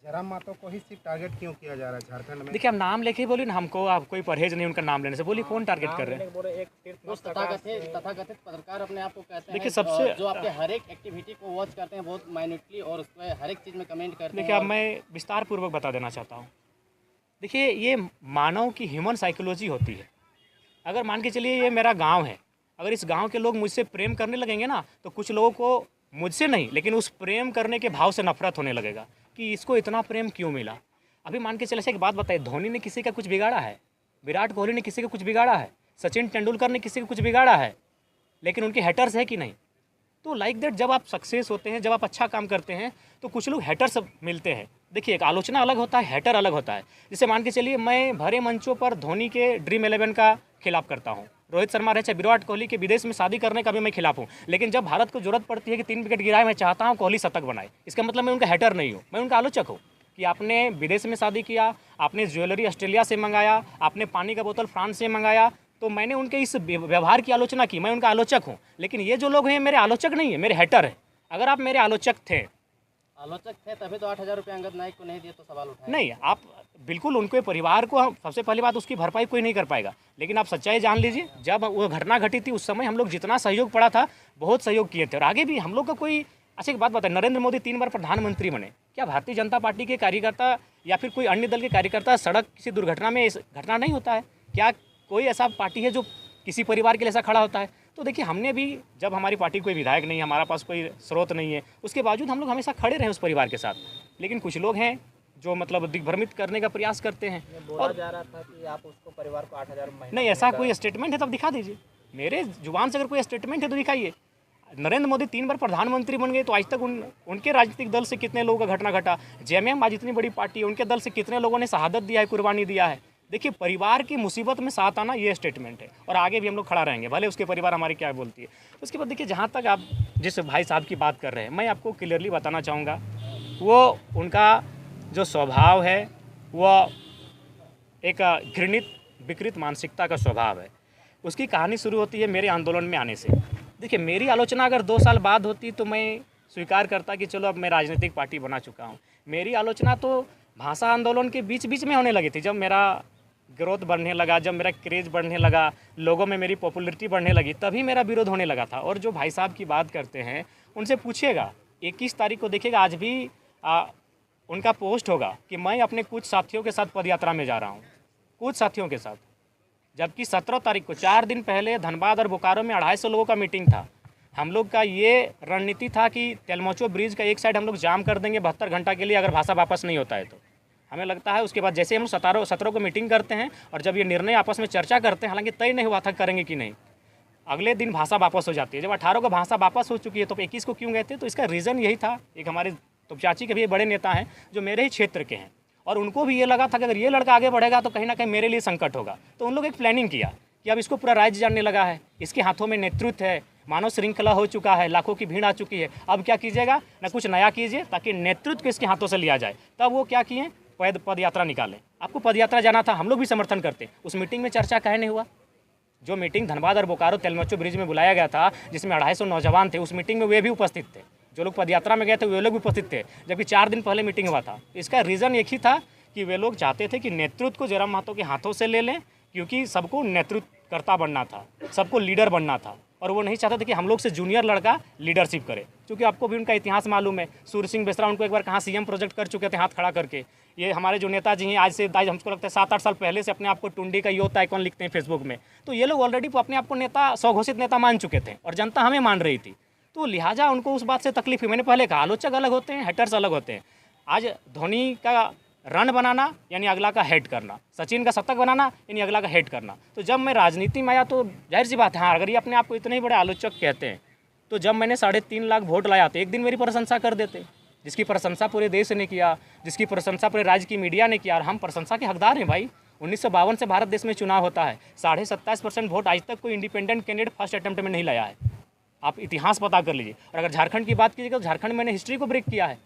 जयराम महतो को ही सिर्फ टारगेट क्यों किया जा रहा है झारखंड में? देखिए, आप नाम लेके बोलिए ना, हमको आप कोई परहेज नहीं उनका नाम लेने से। बोलिए कौन टारगेट कर रहे हैं? तथाकथित पत्रकार अपने आप को कहते हैं। देखिए, सबसे जो आपके हर एक एक्टिविटी को वॉच करते हैं बहुत माइन्यूटली और उस पर हर एक चीज़ में कमेंट करते हैं। देखिए, अब मैं विस्तार पूर्वक बता देना चाहता हूँ। देखिए, ये मानव की ह्यूमन साइकोलॉजी होती है। अगर मान के चलिए ये मेरा गांव है, अगर इस गांव के लोग मुझसे प्रेम करने लगेंगे ना, तो कुछ लोगों को मुझसे नहीं लेकिन उस प्रेम करने के भाव से नफरत होने लगेगा कि इसको इतना प्रेम क्यों मिला। अभी मान के चले, एक बात बताइए, धोनी ने किसी का कुछ बिगाड़ा है? विराट कोहली ने किसी का कुछ बिगाड़ा है? सचिन तेंदुलकर ने किसी का कुछ बिगाड़ा है? लेकिन उनके हेटर्स है कि नहीं? तो लाइक दैट, जब आप सक्सेस होते हैं, जब आप अच्छा काम करते हैं, तो कुछ लोग हेटर्स मिलते हैं। देखिए, एक आलोचना अलग होता है, हेटर अलग होता है। जैसे मान के चलिए, मैं भरे मंचों पर धोनी के ड्रीम 11 का खिलाफ करता हूँ, रोहित शर्मा रहे चाहे विराट कोहली के विदेश में शादी करने का भी मैं खिलाफ हूँ। लेकिन जब भारत को जरूरत पड़ती है कि 3 विकेट गिराए, मैं चाहता हूँ कोहली शतक बनाए। इसका मतलब मैं उनका हेटर नहीं हूँ, मैं उनका आलोचक हूँ कि आपने विदेश में शादी किया, आपने ज्वेलरी ऑस्ट्रेलिया से मंगाया, आपने पानी का बोतल फ्रांस से मंगाया, तो मैंने उनके इस व्यवहार की आलोचना की, मैं उनका आलोचक हूँ। लेकिन ये जो लोग हैं मेरे आलोचक नहीं है, मेरे हेटर है। अगर आप मेरे आलोचक थे तभी तो 8,000 रुपये अंगद नायक को नहीं दिए तो सवाल उठाए। नहीं, आप बिल्कुल उनके परिवार को, सबसे पहली बात, उसकी भरपाई कोई नहीं कर पाएगा। लेकिन आप सच्चाई जान लीजिए, जब वो घटना घटी थी उस समय हम लोग जितना सहयोग पड़ा था, बहुत सहयोग किए थे और आगे भी हम लोग का कोई। अच्छा, एक बात बताएं, नरेंद्र मोदी 3 बार प्रधानमंत्री बने, क्या भारतीय जनता पार्टी के कार्यकर्ता या फिर कोई अन्य दल के कार्यकर्ता सड़क किसी दुर्घटना में इस घटना नहीं होता है? क्या कोई ऐसा पार्टी है जो किसी परिवार के लिए ऐसा खड़ा होता है? तो देखिए, हमने भी, जब हमारी पार्टी कोई विधायक नहीं है, हमारा पास कोई स्रोत नहीं है, उसके बावजूद हम लोग हमेशा खड़े रहे उस परिवार के साथ। लेकिन कुछ लोग हैं जो मतलब दिग्भ्रमित करने का प्रयास करते हैं। बोला जा रहा था कि आप उसको परिवार को 8,000 नहीं, ऐसा कोई स्टेटमेंट है तो दिखा दीजिए, मेरे जुबान से अगर कोई स्टेटमेंट है तो दिखाइए। नरेंद्र मोदी 3 बार प्रधानमंत्री बन गए, तो आज तक उनके राजनीतिक दल से कितने लोगों का घटना घटा? जेएमएम आज इतनी बड़ी पार्टी है, उनके दल से कितने लोगों ने शहादत दिया है, कुर्बानी दिया है? देखिए, परिवार की मुसीबत में साथ आना, ये स्टेटमेंट है और आगे भी हम लोग खड़ा रहेंगे, भले उसके परिवार हमारी क्या बोलती है। उसके बाद देखिए, जहाँ तक आप जिस भाई साहब की बात कर रहे हैं, मैं आपको क्लियरली बताना चाहूँगा, वो उनका जो स्वभाव है वो एक घृणित विकृत मानसिकता का स्वभाव है। उसकी कहानी शुरू होती है मेरे आंदोलन में आने से। देखिए, मेरी आलोचना अगर 2 साल बाद होती तो मैं स्वीकार करता कि चलो अब मैं राजनीतिक पार्टी बना चुका हूँ। मेरी आलोचना तो भाषा आंदोलन के बीच बीच में होने लगी थी, जब मेरा ग्रोथ बढ़ने लगा, जब मेरा क्रेज बढ़ने लगा, लोगों में मेरी पॉपुलैरिटी बढ़ने लगी, तभी मेरा विरोध होने लगा था। और जो भाई साहब की बात करते हैं, उनसे पूछिएगा, 21 तारीख को देखिएगा, आज भी उनका पोस्ट होगा कि मैं अपने कुछ साथियों के साथ पदयात्रा में जा रहा हूँ, कुछ साथियों के साथ। जबकि 17 तारीख को, 4 दिन पहले, धनबाद और बोकारो में 250 लोगों का मीटिंग था। हम लोग का ये रणनीति था कि तेलमोचो ब्रिज का एक साइड हम लोग जाम कर देंगे 72 घंटा के लिए, अगर भाषा वापस नहीं होता है तो। हमें लगता है उसके बाद जैसे हम 17 को मीटिंग करते हैं और जब ये निर्णय आपस में चर्चा करते हैं, हालांकि तय नहीं हुआ था करेंगे कि नहीं, अगले दिन भाषा वापस हो जाती है। जब 18 को भाषा वापस हो चुकी है तो 21 को क्यों गए थे? तो इसका रीज़न यही था, एक हमारे तो चाची के भी बड़े नेता हैं जो मेरे ही क्षेत्र के हैं, और उनको भी ये लगा था कि अगर ये लड़का आगे बढ़ेगा तो कहीं ना कहीं मेरे लिए संकट होगा। तो उन लोग एक प्लानिंग किया कि अब इसको पूरा राज्य जानने लगा है, इसके हाथों में नेतृत्व है, मानव श्रृंखला हो चुका है, लाखों की भीड़ आ चुकी है, अब क्या कीजिएगा ना, कुछ नया कीजिए ताकि नेतृत्व को इसके हाथों से लिया जाए। तब वो क्या किए, पद यात्रा निकालें। आपको पद यात्रा जाना था, हम लोग भी समर्थन करते। उस मीटिंग में चर्चा काहे नहीं हुआ? जो मीटिंग धनबाद और बोकारो तेलमोचो ब्रिज में बुलाया गया था, जिसमें 250 नौजवान थे, उस मीटिंग में वे भी उपस्थित थे। जो लोग पदयात्रा में गए थे वे लोग भी उपस्थित थे, जबकि 4 दिन पहले मीटिंग हुआ था। इसका रीज़न एक ही था कि वे लोग चाहते थे कि नेतृत्व को जयराम महतो के हाथों से ले लें, क्योंकि सबको नेतृत्वकर्ता बनना था, सबको लीडर बनना था, और वो नहीं चाहते थे कि हम लोग से जूनियर लड़का लीडरशिप करे। क्योंकि आपको भी उनका इतिहास मालूम है, सूर्य सिंह बेसरा उनको एक बार कहाँ सीएम प्रोजेक्ट कर चुके थे हाथ खड़ा करके। ये हमारे जो नेताजी हैं, आज हमको लगता है 7-8 साल पहले से अपने आप को टुंडी का यूथ आइकॉन लिखते हैं फेसबुक में। तो ये लोग ऑलरेडी अपने आप को नेता, स्वघोषित नेता मान चुके थे और जनता हमें मान रही थी। तो लिहाजा उनको उस बात से तकलीफ हुई। मैंने पहले कहा, आलोचक अलग होते हैं, हेटर्स अलग होते हैं। आज धोनी का रन बनाना यानी अगला का हेड करना, सचिन का शतक बनाना यानी अगला का हेड करना। तो जब मैं राजनीति में आया तो जाहिर सी बात है, हाँ, अगर ये अपने आप को इतने ही बड़े आलोचक कहते हैं, तो जब मैंने 3.5 लाख वोट लाया तो एक दिन मेरी प्रशंसा कर देते, जिसकी प्रशंसा पूरे देश ने किया, जिसकी प्रशंसा पूरे राज्य की मीडिया ने किया, और हम प्रशंसा के हकदार हैं भाई। 1952 से भारत देश में चुनाव होता है, 27.5% वोट आज तक कोई इंडिपेंडेंट कैंडिडेट फर्स्ट अटेम्प्ट में नहीं लाया है। आप इतिहास पता कर लीजिए। और अगर झारखंड की बात कीजिएगा तो झारखंड मैंने हिस्ट्री को ब्रेक किया है।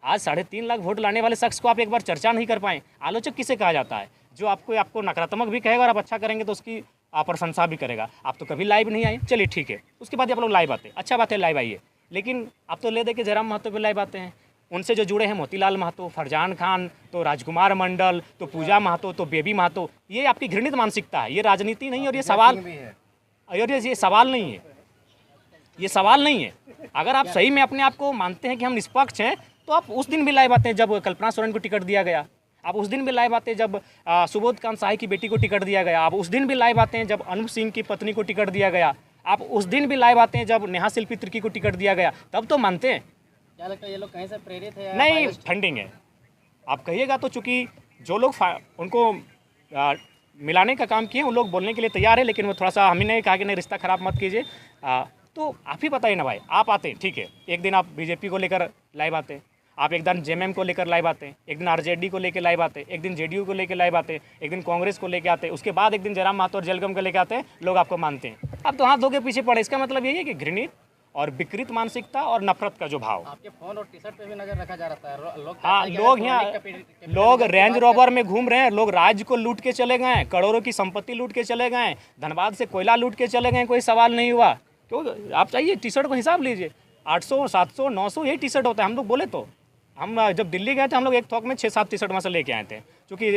आज 3.5 लाख वोट लाने वाले शख्स को आप एक बार चर्चा नहीं कर पाएँ। आलोचक किसे कहा जाता है? जो आपको नकारात्मक भी कहेगा और आप अच्छा करेंगे तो उसकी प्रशंसा भी करेगा। आप तो कभी लाइव नहीं आए, चलिए ठीक है, उसके बाद आप लोग लाइव आते, अच्छा बात है लाइव आइए, लेकिन आप तो ले दे के जयराम महतो पे लाइव आते हैं। उनसे जो जुड़े हैं मोतीलाल महतो, फरजान खान, तो राजकुमार मंडल, तो पूजा महतो, तो बेबी महतो, ये आपकी घृणित मानसिकता है, ये राजनीति नहीं और ये सवाल भी है। और ये सवाल नहीं है, ये सवाल नहीं है। अगर आप सही में अपने आप को मानते हैं कि हम निष्पक्ष हैं तो आप उस दिन भी लाइव आते हैं जब कल्पना सोरेन को टिकट दिया गया, आप उस दिन भी लाइव आते हैं जब सुबोध कांत शाही की बेटी को टिकट दिया गया, आप उस दिन भी लाइव आते हैं जब अनूप सिंह की पत्नी को टिकट दिया गया, आप उस दिन भी लाइव आते हैं जब नेहा शिल्पी तिर्की को टिकट दिया गया, तब तो मानते हैं। क्या लगता है ये लोग कहीं से प्रेरित है या नहीं, biased? फंडिंग है आप कहिएगा तो, चूँकि जो लोग उनको मिलाने का काम किए उन लोग बोलने के लिए तैयार है, लेकिन वो थोड़ा सा हमने कहा कि नहीं रिश्ता ख़राब मत कीजिए। तो आप ही बताइए ना भाई, आप आते हैं ठीक है, एक दिन आप बीजेपी को लेकर लाइव आते हैं, आप एक दिन जेएमएम को लेकर लाइव आते हैं, एक दिन आरजेडी को लेकर लाइव आते हैं, एक दिन जेडीयू को लेकर लाइव आते हैं, एक दिन कांग्रेस को लेकर आते हैं, उसके बाद एक दिन जयराम महतो और जलगम को लेकर आते हैं, लोग आपको मानते हैं। अब तो हाथ धो के पीछे पड़े। इसका मतलब यही है कि घृणित और विकृत मानसिकता और नफरत का जो भाव। आपके फोन और टी शर्ट पे भी नजर रखा जा रहा है। लोग हाँ, लोग यहाँ लोग रेंज रोवर में घूम रहे हैं, लोग राज्य को लूट के चले गए हैं, करोड़ों की संपत्ति लूट के चले गए हैं, धनबाद से कोयला लूट के चले गए, कोई सवाल नहीं हुआ। क्यों आप चाहिए टी शर्ट का हिसाब लीजिए, 800 700 900 यही टी शर्ट होता है। हम लोग बोले तो हम जब दिल्ली गए थे हम लोग एक थोक में 6-7 टी शर्ट वहाँ से लेके आए थे, क्योंकि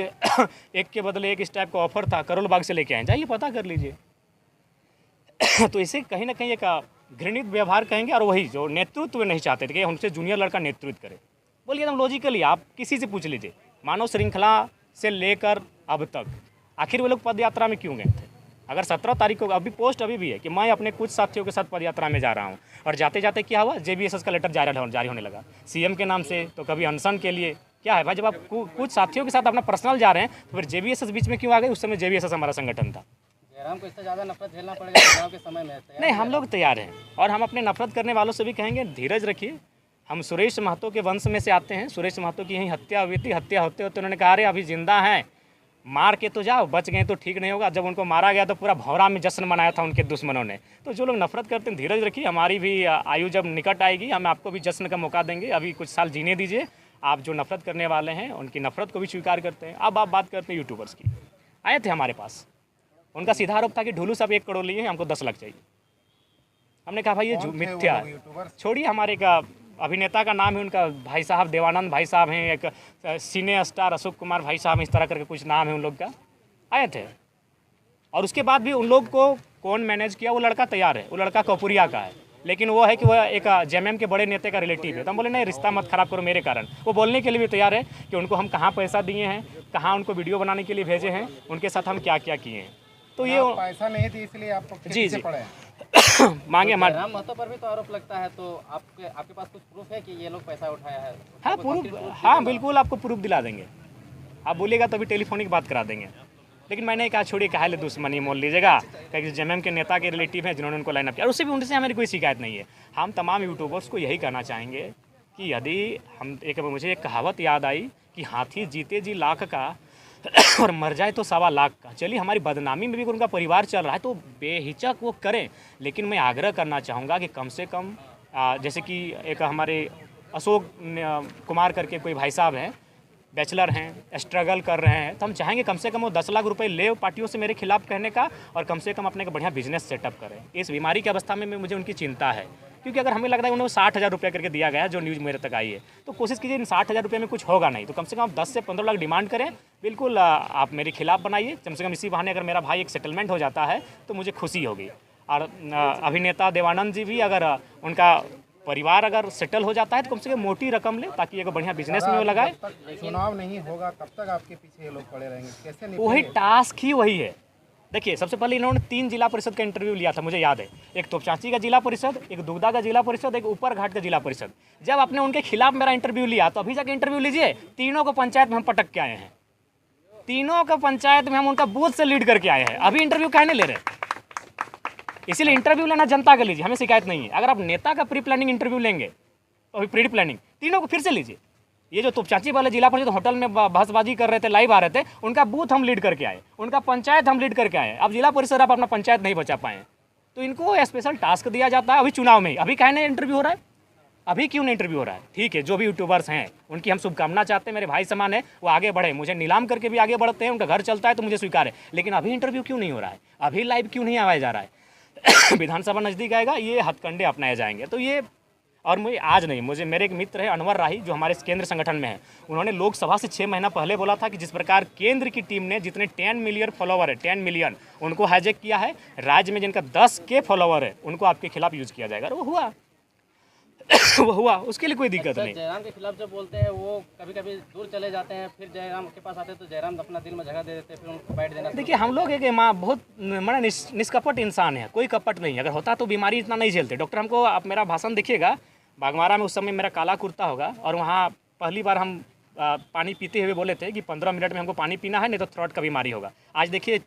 एक के बदले एक इस टाइप का ऑफर था, करोल बाग से लेके आए, जाइए पता कर लीजिए। तो इसे कहीं ना कहीं एक घृणित व्यवहार कहेंगे, और वही जो नेतृत्व नहीं चाहते थे कि उनसे जूनियर लड़का नेतृत्व करे। बोलिए एकदम लॉजिकली आप किसी से पूछ लीजिए, मानव श्रृंखला से लेकर अब तक आखिर वो लोग पद यात्रा में क्यों गए थे? अगर 17 तारीख को अभी पोस्ट अभी भी है कि मैं अपने कुछ साथियों के साथ पद यात्रा में जा रहा हूँ, और जाते जाते क्या हुआ, जेबीएसएस का लेटर जारी होने लगा सीएम के नाम से, तो कभी अनशन के लिए। क्या है भाई, जब आप कुछ साथियों के साथ अपना पर्सनल जा रहे हैं तो फिर जेबीएसएस बीच में क्यों आ गई? उस समय जेबीएसएस हमारा संगठन था। जयराम को इससे ज़्यादा नफरत झेलना पड़ेगा चुनाव के समय में। नहीं, हम लोग तैयार हैं, और हम अपने नफरत करने वालों से भी कहेंगे धीरज रखिए। हम सुरेश महतो के वंश में से आते हैं, सुरेश महतो की यहीं हत्या हुई थी, हत्या होते होते उन्होंने कहा अरे अभी जिंदा हैं, मार के तो जाओ, बच गए तो ठीक नहीं होगा। जब उनको मारा गया तो पूरा भौरा में जश्न मनाया था उनके दुश्मनों ने। तो जो लोग नफरत करते हैं धीरज रखिए, हमारी भी आयु जब निकट आएगी हम आपको भी जश्न का मौका देंगे, अभी कुछ साल जीने दीजिए। आप जो नफरत करने वाले हैं उनकी नफरत को भी स्वीकार करते हैं। अब आप बात करते हैं यूट्यूबर्स की, आए थे हमारे पास, उनका सीधा आरोप था कि ढोलू साहब 1 करोड़ लिए हैं, हमको 10 लाख चाहिए। हमने कहा भाई ये मिथ्या है, छोड़िए। हमारे का अभिनेता का नाम है उनका भाई साहब देवानंद भाई साहब हैं, एक सिने स्टार अशोक कुमार भाई साहब, इस तरह करके कुछ नाम है उन लोग का, आए थे। और उसके बाद भी उन लोग को कौन मैनेज किया? वो लड़का तैयार है, वो लड़का कपूरिया का है, लेकिन वो है कि वह एक जेएमएम के बड़े नेता का रिलेटिव है। तो हम बोले नहीं, रिश्ता मत खराब करो मेरे कारण। वो बोलने के लिए भी तैयार है कि उनको हम कहाँ पैसा दिए हैं, कहाँ उनको वीडियो बनाने के लिए भेजे हैं, उनके साथ हम क्या क्या किए हैं। तो ये पैसा नहीं थी इसलिए आपको जी जी पड़े मांगे हमारे। जयराम महतो पर भी तो आरोप लगता है, तो आपके पास कुछ प्रूफ है कि ये लोग पैसा उठाया है? हाँ प्रूफ, हाँ बिल्कुल आपको प्रूफ दिला देंगे, आप बोलिएगा तभी टेलीफोनिक बात करा देंगे। लेकिन मैंने कहा छोड़िए, कहा ले दुश्मनी मोल लीजिएगा, क्योंकि जेएमएम के नेता के रिलेटिव हैं जिन्होंने उनको लाइन अप किया, और उससे भी उनसे हमारी कोई शिकायत नहीं है। हम तमाम यूट्यूबर्स को यही कहना चाहेंगे कि यदि हम मुझे एक कहावत याद आई कि हाथी जीते जी लाख का और मर जाए तो 1.25 लाख का। चलिए हमारी बदनामी में भी उनका परिवार चल रहा है तो बेहिचक वो करें, लेकिन मैं आग्रह करना चाहूँगा कि कम से कम जैसे कि एक हमारे अशोक कुमार करके कोई भाई साहब हैं, बैचलर हैं, स्ट्रगल कर रहे हैं, तो हम चाहेंगे कम से कम वो 10 लाख रुपए ले पार्टियों से मेरे खिलाफ कहने का, और कम से कम अपने का बढ़िया बिजनेस सेटअप करें। इस बीमारी की अवस्था में मुझे उनकी चिंता है, क्योंकि अगर हमें लगता है उन्होंने 60,000 रुपये करके दिया गया जो न्यूज़ मेरे तक आई है, तो कोशिश कीजिए इन 60,000 रुपये में कुछ होगा नहीं, तो कम से कम आप 10 से 15 लाख डिमांड करें। बिल्कुल आप मेरे खिलाफ बनाइए, कम से कम इसी बहाने अगर मेरा भाई एक सेटलमेंट हो जाता है तो मुझे खुशी होगी। और अभिनेता देवानंद जी भी अगर उनका परिवार अगर सेटल हो जाता है तो कम से कम मोटी रकम ले, ताकि एक बढ़िया बिजनेस में वो लगाए। चुनाव नहीं होगा तब तक आपके पीछे ये लोग पड़े रहेंगे, कैसे निपटेंगे? वही टास्क ही वही है। देखिए सबसे पहले इन्होंने 3 जिला परिषद का इंटरव्यू लिया था, मुझे याद है, एक तोपचांची का जिला परिषद, एक दुगदा का जिला परिषद, एक ऊपर घाट का जिला परिषद। जब आपने उनके खिलाफ मेरा इंटरव्यू लिया तो अभी जाके इंटरव्यू लीजिए, तीनों को पंचायत में हम पटक के आए हैं, तीनों को पंचायत में हम उनका बूथ से लीड करके आए हैं। अभी इंटरव्यू कहने ले रहे, इसीलिए इंटरव्यू लेना जनता का लीजिए, हमें शिकायत नहीं है। अगर आप नेता का प्री प्लानिंग इंटरव्यू लेंगे तो अभी प्री प्लानिंग तीनों को फिर से लीजिए। ये जो तोपचांची वाले जिला परिषद होटल में बहसबाजी कर रहे थे, लाइव आ रहे थे, उनका बूथ हम लीड करके आए, उनका पंचायत हम लीड करके आए। अब जिला परिषद आप अपना पंचायत नहीं बचा पाए, तो इनको स्पेशल टास्क दिया जाता है अभी चुनाव में। अभी कहने इंटरव्यू हो रहा है, अभी क्यों नहीं इंटरव्यू हो रहा है? ठीक है, जो भी यूट्यूबर्स हैं उनकी हम शुभकामना चाहते हैं, मेरे भाई समान है, वो आगे बढ़े, मुझे नीलाम करके भी आगे बढ़ते हैं, उनका घर चलता है तो मुझे स्वीकार है। लेकिन अभी इंटरव्यू क्यों नहीं हो रहा है? अभी लाइव क्यों नहीं आया जा रहा है? विधानसभा नज़दीक आएगा, ये हथकंडे अपनाए जाएंगे। तो ये और मुझे आज नहीं, मुझे मेरे एक मित्र है अनवर राही जो हमारे केंद्र संगठन में है, उन्होंने लोकसभा से 6 महीना पहले बोला था कि जिस प्रकार केंद्र की टीम ने जितने 10 मिलियन फॉलोवर है, 10 मिलियन उनको हाईजैक किया है, राज्य में जिनका 10K फॉलोवर है उनको आपके खिलाफ यूज किया जाएगा। और वो हुआ वो हुआ, उसके लिए कोई दिक्कत नहीं। जयराम के खिलाफ जो बोलते हैं वो कभी कभी दूर चले जाते हैं, फिर जयराम के पास आते हैं तो जयराम अपना दिल में जगह दे देते हैं, फिर उनको बैठ देना। देखिए हम लोग एक बहुत बड़ा निष्कपट इंसान है, कोई कपट नहीं है। अगर होता तो बीमारी इतना नहीं झेलते। डॉक्टर हमको, आप मेरा भाषण देखिएगा, बागमारा में उस समय मेरा काला कुर्ता होगा और वहाँ पहली बार हम पानी पीते हुए बोले थे कि 15 मिनट में हमको पानी पीना है, नहीं तो थ्रोट का बीमारी होगा। आज देखिए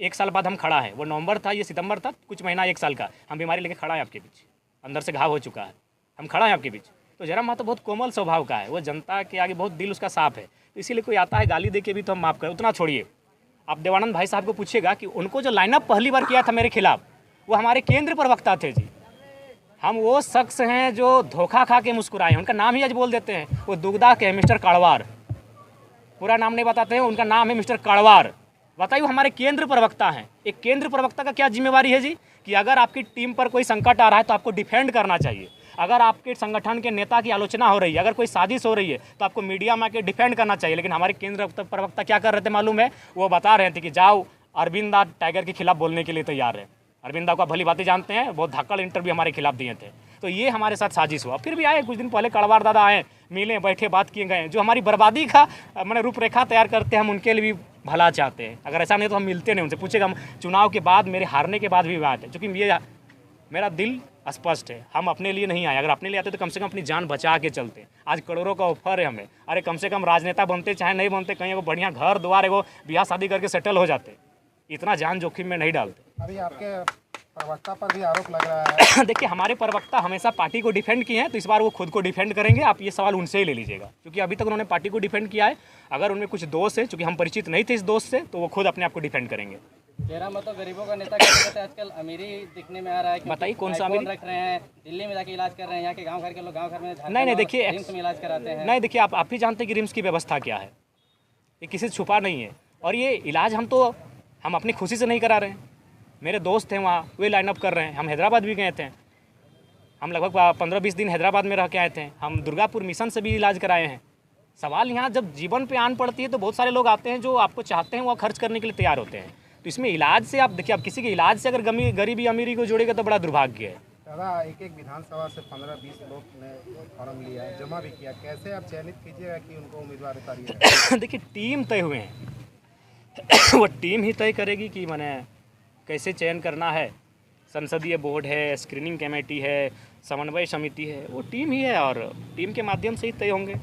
1 साल बाद हम खड़ा है, वो नवंबर था, ये सितंबर था, कुछ महीना 1 साल का, हम बीमारी लेके खड़ा है आपके बीच, अंदर से घाव हो चुका है, हम खड़ा है आपके बीच। तो जयराम महतो बहुत कोमल स्वभाव का है, वो जनता के आगे बहुत दिल उसका साफ है, तो इसीलिए कोई आता है गाली दे के भी तो हम माफ़ करें, उतना छोड़िए। आप देवानंद भाई साहब को पूछिएगा कि उनको जो लाइनअप पहली बार किया था मेरे खिलाफ, वो हमारे केंद्र प्रवक्ता थे जी। हम वो शख्स हैं जो धोखा खा के मुस्कुराए, उनका नाम ही आज बोल देते हैं, वो दुगदा के मिस्टर काड़वार, पूरा नाम नहीं बताते हैं, उनका नाम है मिस्टर काड़वार। बताइए वो हमारे केंद्र प्रवक्ता हैं। एक केंद्र प्रवक्ता का क्या जिम्मेवारी है जी, कि अगर आपकी टीम पर कोई संकट आ रहा है तो आपको डिफेंड करना चाहिए। अगर आपके संगठन के नेता की आलोचना हो रही है, अगर कोई साजिश हो रही है तो आपको मीडिया में आके डिफेंड करना चाहिए। लेकिन हमारे केंद्र प्रवक्ता क्या कर रहे थे मालूम है, वो बता रहे थे कि जाओ अरविंद टाइगर के खिलाफ बोलने के लिए तैयार है। अरविंद को भली बातें जानते हैं, बहुत धाकड़ इंटरव्यू हमारे खिलाफ दिए थे। तो ये हमारे साथ साजिश हुआ। फिर भी आए, कुछ दिन पहले कड़वार दादा आए, मिले, बैठे, बात किए गए। जो हमारी बर्बादी का मैंने रूपरेखा तैयार करते हैं, हम उनके लिए भी भला चाहते हैं। अगर ऐसा नहीं तो हम मिलते नहीं उनसे, पूछेगा। हम चुनाव के बाद, मेरे हारने के बाद भी बात है, क्योंकि ये मेरा दिल स्पष्ट है, हम अपने लिए नहीं आए। अगर अपने लिए आते तो कम से कम अपनी जान बचा के चलते। आज करोड़ों का ऑफर है हमें, अरे कम से कम राजनेता बनते चाहे नहीं बनते, कहीं वो बढ़िया घर द्वार एगो ब्याह शादी करके सेटल हो जाते, इतना जान जोखिम में नहीं डालते। अभी आपके प्रवक्ता पर भी आरोप लग रहा है। देखिए हमारे प्रवक्ता हमेशा पार्टी को डिफेंड किए हैं, तो इस बार वो खुद को डिफेंड करेंगे। आप ये सवाल उनसे ही ले लीजिएगा, क्योंकि अभी तक उन्होंने पार्टी को डिफेंड किया है। अगर उनमें कुछ दोष है, चूँकि हम परिचित नहीं थे इस दोष से, तो वो खुद अपने आप को डिफेंड करेंगे। जयराम महतो गरीबों का नेता कहते हैं, आजकल अमीरी दिखने में आ रहा है। बताइए कौन सा अमीरी रख रहे हैं, दिल्ली में जाके इलाज कर रहे हैं, यहाँ के गांव घर के लोग गांव घर में नहीं देखिए रिम्स में इलाज कराते हैं। नहीं देखिए, आप ही जानते हैं कि रिम्स की व्यवस्था क्या है, ये किसी से छुपा नहीं है। और ये इलाज हम अपनी खुशी से नहीं करा रहे हैं। मेरे दोस्त हैं वहाँ, वे लाइनअप कर रहे हैं। हम हैदराबाद भी गए थे, हम लगभग 15-20 दिन हैदराबाद में रह के आए थे। हम दुर्गापुर मिशन से भी इलाज कराए हैं। सवाल यहाँ जब जीवन पे आन पड़ती है तो बहुत सारे लोग आते हैं जो आपको चाहते हैं, वो खर्च करने के लिए तैयार होते हैं। तो इसमें इलाज से आप देखिए, आप किसी के इलाज से अगर गरीबी अमीरी को जोड़ेगा तो बड़ा दुर्भाग्य है। दादा, एक विधानसभा से 15-20 लोग ने फॉर्म लिया, जमा भी किया, कैसे आप चयनित कीजिएगा कि उनको उम्मीदवार उतारिएगा? देखिए टीम तय हुए हैं वो टीम ही तय करेगी कि मैंने कैसे चयन करना है। संसदीय बोर्ड है, स्क्रीनिंग कमेटी है, समन्वय समिति है, वो टीम ही है और टीम के माध्यम से ही तय होंगे।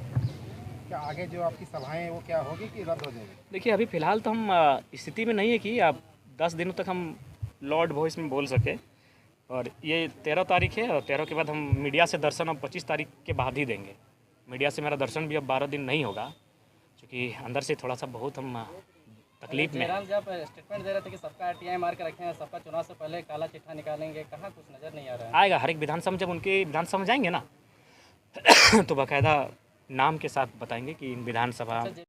क्या आगे जो आपकी सभाएं वो क्या होगी कि रद्द हो जाएगी? देखिए अभी फ़िलहाल तो हम स्थिति में नहीं है कि आप 10 दिनों तक हम लॉर्ड वॉइस में बोल सके। और ये 13 तारीख है, और 13 के बाद हम मीडिया से दर्शन अब 25 तारीख के बाद ही देंगे। मीडिया से मेरा दर्शन भी अब 12 दिन नहीं होगा, क्योंकि अंदर से थोड़ा सा बहुत हम तकलीफ में। जयराम जब स्टेटमेंट दे रहे थे कि सबका आरटीआई मार के रखे हैं, सबका चुनाव से पहले काला चिट्ठा निकालेंगे, कहाँ कुछ नजर नहीं आ रहा है? आएगा हर एक विधानसभा, जब उनके विधानसभा में जाएंगे ना तो बाकायदा नाम के साथ बताएंगे कि इन विधानसभा